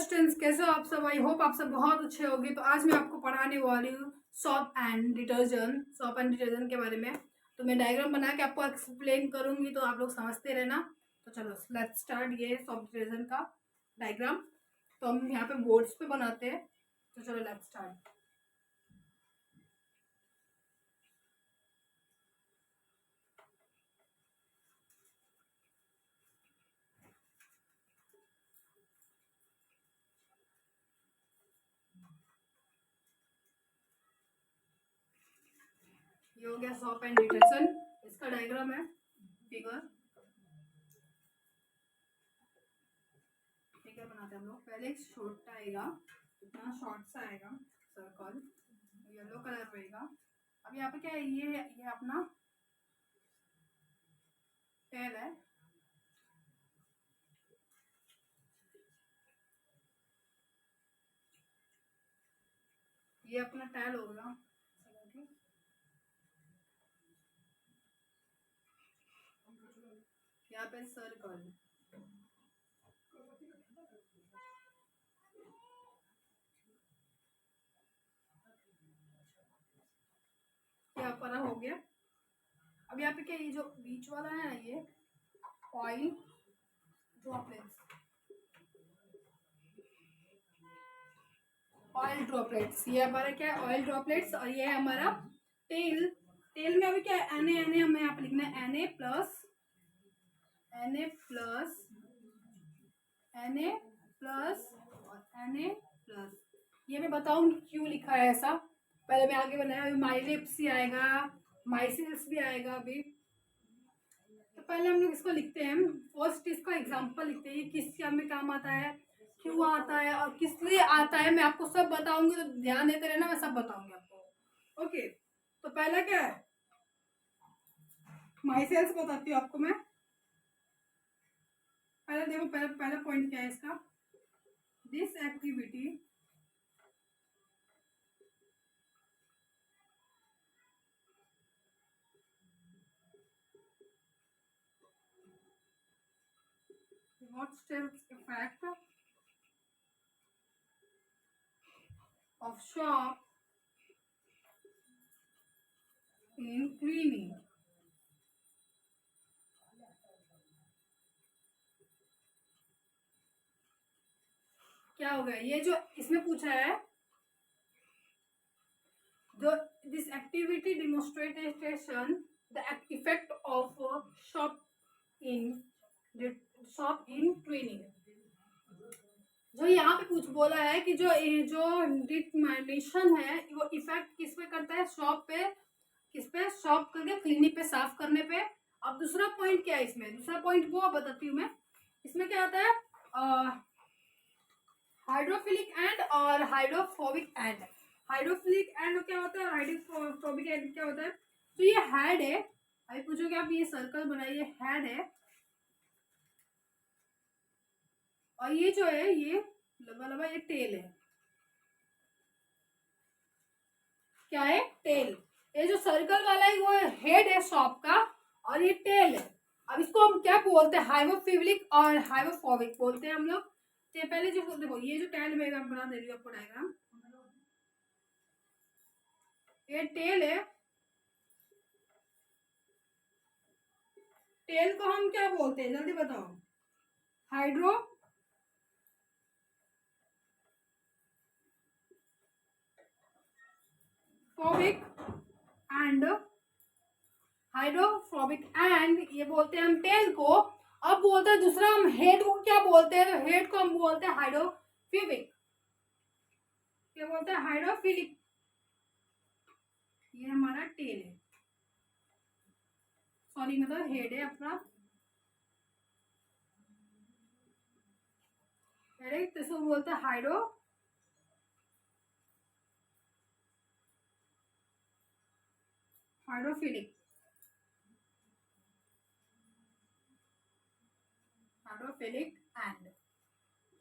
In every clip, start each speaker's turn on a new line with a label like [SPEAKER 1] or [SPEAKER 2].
[SPEAKER 1] Students, कैसे हो आप सब? आई होप आप सब बहुत अच्छे होंगे। तो आज मैं आपको पढ़ाने वाली हूँ सोप एंड डिटर्जेंट के बारे में। तो मैं डायग्राम बना के आपको एक्सप्लेन करूंगी, तो आप लोग समझते रहना। तो चलो लेट्स स्टार्ट। ये सोप डिटर्जेंट का डायग्राम तो हम यहाँ पे बोर्ड्स पे बनाते हैं। तो चलो लेट्स स्टार्ट। ये हो गया सोप एंड डिटर्जेंट, इसका डायग्राम है फिगर। फिगर बनाते हैं हम लोग। पहले एक शॉर्ट आएगा, इतना शॉर्ट सा आएगा सर्कल, येलो कलर रहेगा। अब यहाँ पे क्या है, ये अपना टेल है। ये अपना टेल होगा। यहाँ पे सर्कल, ये अपना हो गया। अब यहाँ पे क्या, ये जो बीच वाला है ना, ये ऑयल ड्रॉपलेट्स, ये हमारा क्या है, ऑयल ड्रॉपलेट्स। और ये है हमारा टेल। टेल में अभी क्या है, Na हमें यहाँ पे लिखना है Na प्लस और Na प्लस। ये मैं बताऊंगी क्यों लिखा है ऐसा। पहले मैं आगे बनाया, अभी माइलिप्स ही आएगा, माइसिल्स भी आएगा अभी। तो पहले हम लोग इसको लिखते हैं। फर्स्ट इसका एग्जांपल लिखते हैं, ये किस में काम आता है, क्यों आता है और किस लिए आता है। मैं आपको सब बताऊंगी, तो ध्यान देते रहना, मैं सब बताऊंगी आपको। ओके, तो पहला क्या है, माइसेल्स बताती हूँ आपको मैं। पहले देखो, पहला पॉइंट क्या है इसका, this activity what stems effect of shop in cleaning। क्या हो गया, ये जो इसमें पूछा है, this activity demonstration the effect of shop in cleaning। जो यहाँ पे कुछ बोला है कि जो डिटर्मिनेशन है वो इफेक्ट किस पे करता है, शॉप पे, किस पे, शॉप करके क्लीनिंग पे, साफ करने पे। अब दूसरा पॉइंट क्या है इसमें, दूसरा पॉइंट वो बताती हूँ मैं। इसमें क्या आता है, हाइड्रोफिलिक एंड और हाइड्रोफोबिक एंड। हाइड्रोफिलिक एंड क्या होता है, हाइड्रोफोबिक एंड क्या होता है। तो ये हेड है, अभी पूछोगे आप, ये सर्कल बनाइए, हेड है। और ये जो है, ये लंबा लंबा, ये टेल है। क्या है, टेल। ये जो सर्कल वाला है वो हेड है शॉप का, और ये टेल है। अब इसको हम क्या बोलते हैं, हाइड्रोफिलिक और हाइड्रोफोबिक बोलते हैं हम लोग। तो पहले जो देखो, ये जो टेल में बना दे रही हूँ आपको डायग्राम, ये टेल है। टेल को हम क्या बोलते हैं, जल्दी बताओ। हाइड्रोफोबिक एंड ये बोलते हैं हम टेल को। अब बोलते हैं दूसरा, हम हेड को क्या बोलते हैं, तो हेड को हम बोलते हैं हाइड्रोफिलिक। क्या बोलते हैं, हाइड्रोफिलिक। ये हमारा टेल है, सॉरी मतलब हेड है अपना। हेड तो इसको बोलते हैं हाइड्रोफिलिक एंड।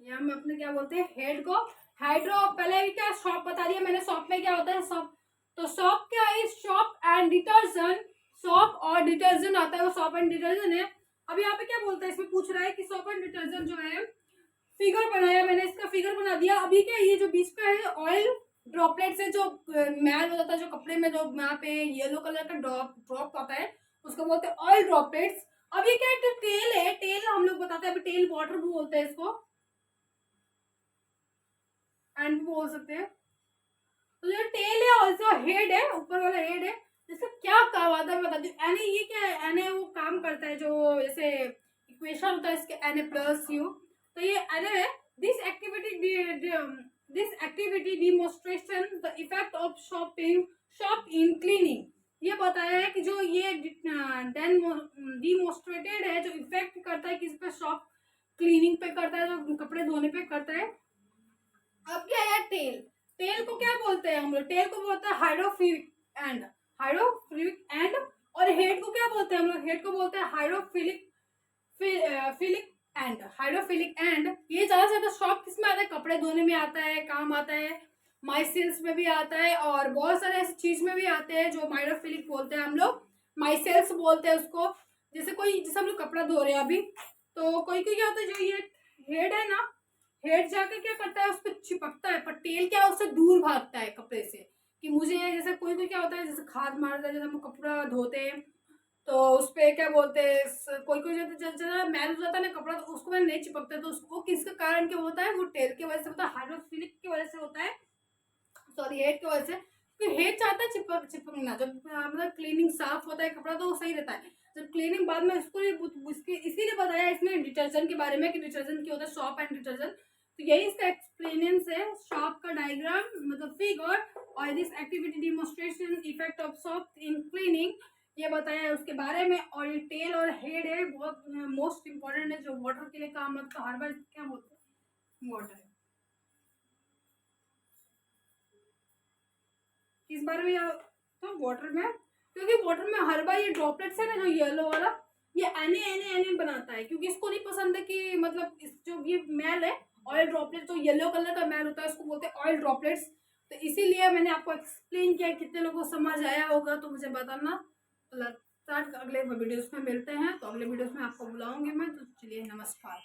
[SPEAKER 1] ये हम अपने क्या बोलते हैं, हेड को हाइड्रो। पहले क्या शॉप बता दिया मैंने, शॉप में क्या होता है, शॉप। तो शॉप क्या है, शॉप एंड डिटर्जेंट। शॉप और डिटर्जेंट आता है, वो शॉप एंड डिटर्जेंट है। अब यहाँ पे क्या बोलता है, इसमें पूछ रहा है कि शॉप एंड डिटर्जेंट जो है, फिगर बनाया मैंने, इसका फिगर अभी क्या ये जो बीच पे है ऑयल ड्रॉपलेट से जो मैल हो जाता है, जो कपड़े में जो यहाँ पे येलो कलर का ड्रॉप आता है, उसको बोलते हैं ऑयल ड्रॉपलेट्स। अब ये क्या है, तो टेल है, टेल हम लोग बताते हैं, अभी टेल वाटर भी बोलते हैं इसको, एंड भी बोल सकते हैं। तो जो टेल है ऑल्सो हेड है, ऊपर वाला हेड है। इसका क्या काम आता है मैं बताती हूँ। एने ये क्या है, एने वो काम करता है जो जैसे इक्वेशन होता है इसके एन ए प्लस यू, तो ये एन है। This activity demonstration the effect of shop in cleaning. ये बताया है कि जो ये डिमोन्स्ट्रेटेड है, जो इफेक्ट करता है किस पे, शॉप क्लीनिंग पे करता है, जो कपड़े धोने पे करता है। अब क्या है टेल, टेल को क्या बोलते हैं हम लोग, टेल को बोलते हैं हाइड्रोफिलिक एंड, हाइड्रोफिलिक एंड। और हेड को क्या बोलते हैं हम लोग, हेड को बोलते हैं hydrophilic philic and, hydrophilic and. ये ज्यादा से ज्यादा शॉप किस में आता है, कपड़े धोने में आता है, काम आता है, माइसेल्स में भी आता है, और बहुत सारे ऐसी चीज में भी आते हैं जो हाइड्रोफिलिक बोलते हैं हम लोग, माइसेल्स बोलते हैं उसको। जैसे हम लोग कपड़ा धो रहे हैं अभी, तो कोई कोई क्या होता है, जो ये हेड है ना, हेड जाके क्या करता है, उस पर चिपकता है, पर टेल क्या है, उससे दूर भागता है कपड़े से। कि मुझे जैसे कोई कोई क्या होता है, जैसे खाद मारता है, जैसे हम कपड़ा धोते हैं तो उस पे क्या बोलते हैं, कोई कोई जब मैल हो जाता है ना कपड़ा, तो उसको मैं नहीं चिपकता, तो उसको किसके कारण क्या होता है, वो टेल की वजह से होता है, हाइड्रोफिलिक की वजह से होता है, सॉरी हेड की वजह से। क्योंकि हेड चाहता है चिपकना, जब मतलब क्लीनिंग साफ होता है कपड़ा तो वो सही रहता है। जब क्लीनिंग बाद में इसको इसीलिए बताया इसमें डिटर्जेंट के बारे में कि डिटर्जेंट क्या होता है, शॉप एंड डिटर्जेंट। तो यही इसका एक्सप्लेनेंस है, शॉप का डायग्राम मतलब फिगर, और this activity demonstration effect of shop in cleaning, ये बताया है उसके बारे में। और ये टेल और हेड है, बहुत मोस्ट इंपॉर्टेंट है, जो वाटर के लिए काम आता है, हर बार क्या बोलते हैं, वाटर इस बारे में तो वाटर में, क्योंकि वाटर में हर बार ये ड्रॉपलेट्स है ना, जो येलो वाला, ये एने एने एने बनाता है, क्योंकि इसको नहीं पसंद है कि मतलब इस जो ये मैल है, ऑयल ड्रॉपलेट, जो येलो कलर का मैल होता है उसको बोलते हैं ऑयल ड्रॉपलेट्स। तो इसीलिए मैंने आपको एक्सप्लेन किया, कितने लोगों को समझ आया होगा तो मुझे बताना। तो अगले वीडियोस में मिलते हैं, तो अगले वीडियोस में आपको बुलाऊंगी मैं, तो चलिए नमस्कार।